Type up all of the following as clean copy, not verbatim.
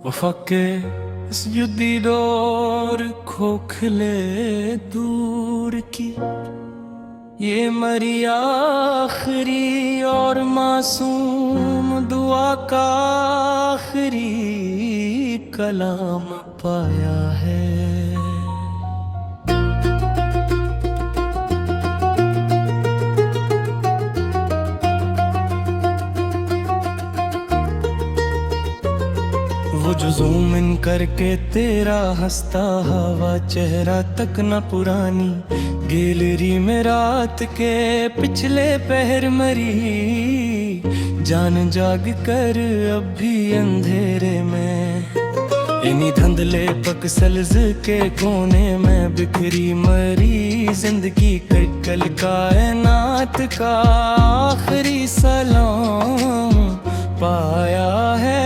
वफा के इस युद्धी दौर खोखले दूर की ये मरी आखिरी और मासूम दुआ का आखिरी कलाम पाया है। वो जो ज़ूम इन करके तेरा हंसता हवा चेहरा तक न पुरानी गैलरी में रात के पिछले पहर मरी जान जाग कर अब भी अंधेरे में इन्हीं धुंधले पक्सल्स के कोने में बिखरी मरी जिंदगी कल कायनात का आखिरी सलाम पाया है।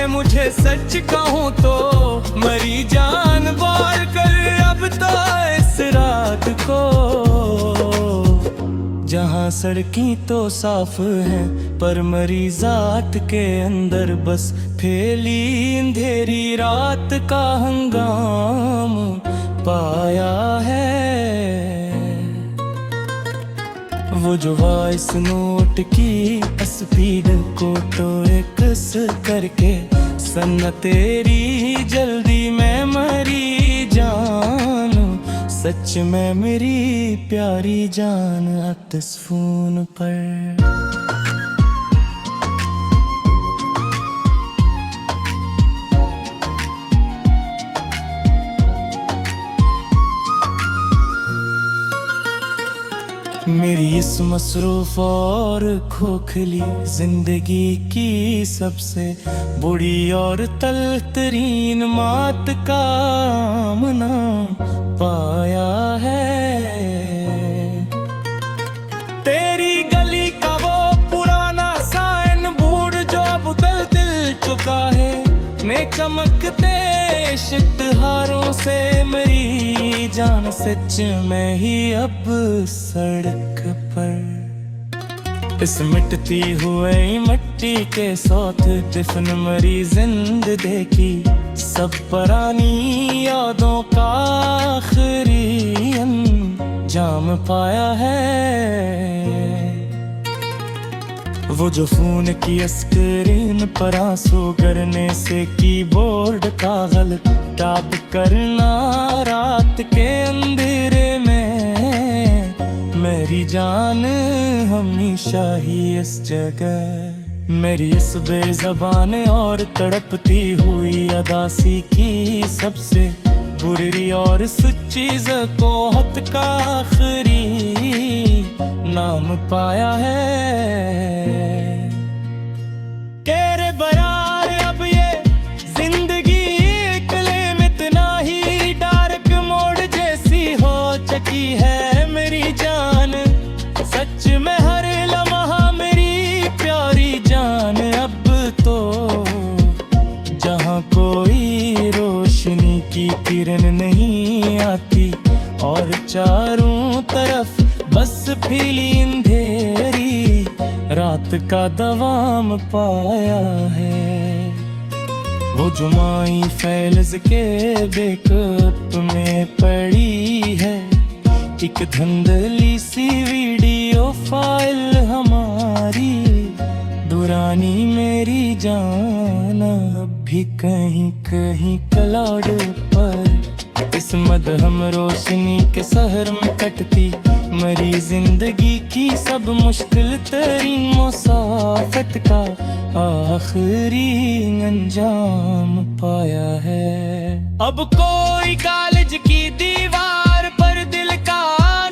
मुझे सच कहूँ तो मरी जान बार कर अब तो इस रात को जहाँ सड़की तो साफ है पर मरी जात के अंदर बस फैली अंधेरी रात का हंगाम पाया है। वो जो वॉइस नोट की स्पीड को तो कस करके सन्ना तेरी जल्दी मैं मरी जान सच में मेरी प्यारी जान आतिश फोन पर। मेरी इस मसरूफ और खोखली जिंदगी की सबसे बुरी और तलतरीन मात का आमना पाया है। तेरी गली का वो पुराना साइन बोर्ड जो अब दिल चुका है मैं चमकते इश्तिहारों से मेरी जान सच में ही अब सड़क पर इस मिटती हुई मिट्टी के साथ दफन मरी जिंदगी की सब पुरानी यादों का आखिरी अंजाम पाया है। वो जो फोन की स्क्रीन पर आंसू गिरने से कीबोर्ड का गलत टाप करना रात के अंधेरे में मेरी जान हमेशा ही इस जगह मेरी इस बेज़बान और तड़पती हुई अदासी की सबसे बुरी और सच्ची ज़कोहत का आखिरी नाम पाया है। तेरे बरार अब ये जिंदगी क्लेम इतना ही डार्क मोड जैसी हो चुकी है मेरी जान सच में हर लम्हा मेरी प्यारी जान अब तो जहाँ कोई रोशनी की किरण नहीं आती और चारों तरफ बस फैली अंधेरी रात का दवाम पाया है। वो जुमाई फैलज के बेकअप में पड़ी है एक धुंधली सी वीडियो फाइल हमारी दुरानी मेरी जान अब भी कहीं कहीं क्लाउड पर इस मदहम रोशनी के शहर में कटती मरी जिंदगी की सब मुश्किल तरीन मुसाफत का आखिरी अंजाम पाया है। अब कोई कॉलेज की दीवार पर दिल का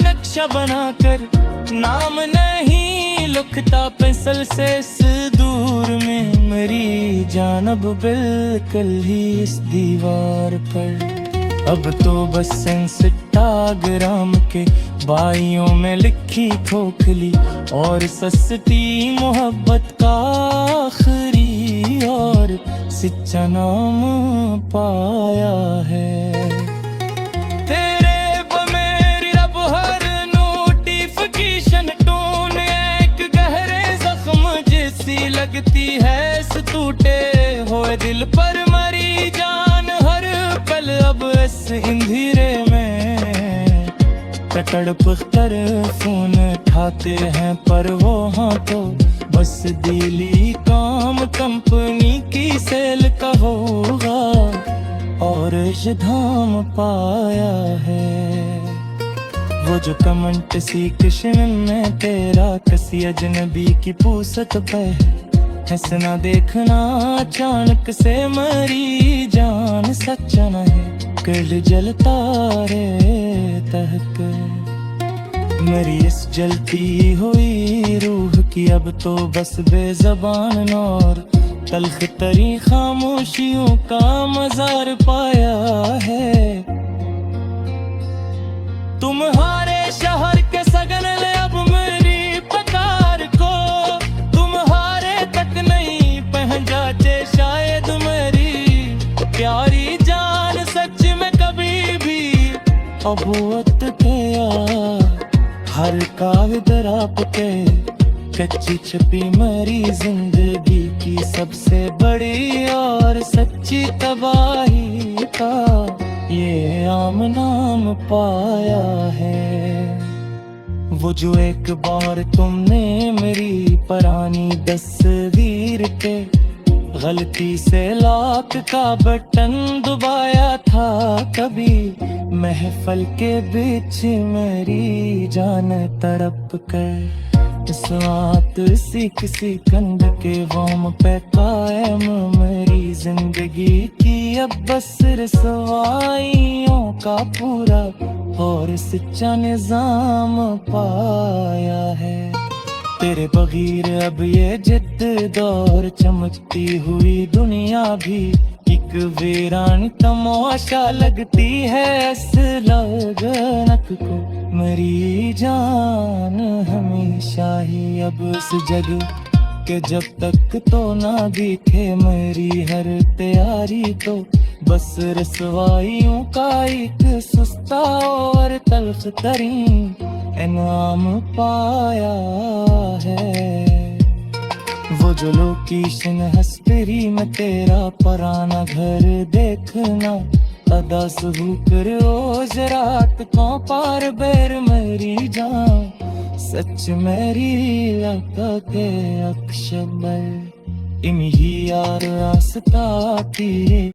नक्शा बनाकर नाम नहीं लिखता पेंसिल से इस दूर में मेरी जान अब बिल्कुल ही इस दीवार पर अब तो बस इंस्टाग्राम के बाइयों में लिखी खोखली और सस्ती मोहब्बत का आखिरी और सच्चा नाम पाया है। तेरे लगती है इस टूटे हुए दिल पर मरी जान हर पल अब इस अंधेरे में तड़प कर फोन उठाते हैं पर वो हाँ तो बस दिली काम कंपनी की सेल का होगा और धाम पाया है वो जो कमेंट सी किशन में तेरा किसी अजनबी की पूसत पे हंसना देखना अचानक से मरी जान सच नहीं कल जलता रे तहक मेरी इस जलती हुई रूह की अब तो बस बेज़बान और तल्ख तरी खामोशियों का मज़ार पाया है तुम्हारे शहर के सगन ले अब मेरी पकार को तुम्हारे तक नहीं पहन जाचे शायद मेरी प्यारी जान सच में कभी भी अबूत के हर काविदर आपके कच्ची छपी मरी जिंदगी की सबसे बड़ी और सच्ची तबाही का ये आम नाम पाया है वो जो एक बार तुमने मेरी पुरानी तस्वीर पे गलती से लॉक का बटन दबाया था कभी महफल के बीच मेरी जान तड़प कर इस रात सी किसी कंध के वाम पे कायम मेरी जिंदगी की अब बस रसवाइयों का पूरा और सच्चा निजाम पाया है तेरे बगैर अब ये जिद दौर चमकती हुई दुनिया भी एक वीरानी तमाशा लगती है इस लगनक को मेरी जान हमेशा ही अब इस जग के जब तक तो ना दिखे मेरी हर तैयारी तो बस रसवाइयों का एक सुस्ता और तल्ख तरीन इनाम पाया है वो जो लोकेशन हस्परी में तेरा पुराना घर देखना अदा सबूक रोज रात को पार बैर मेरी जान सच मेरी लगा के अक्षबर इन्हीं यार रास्ता तेरे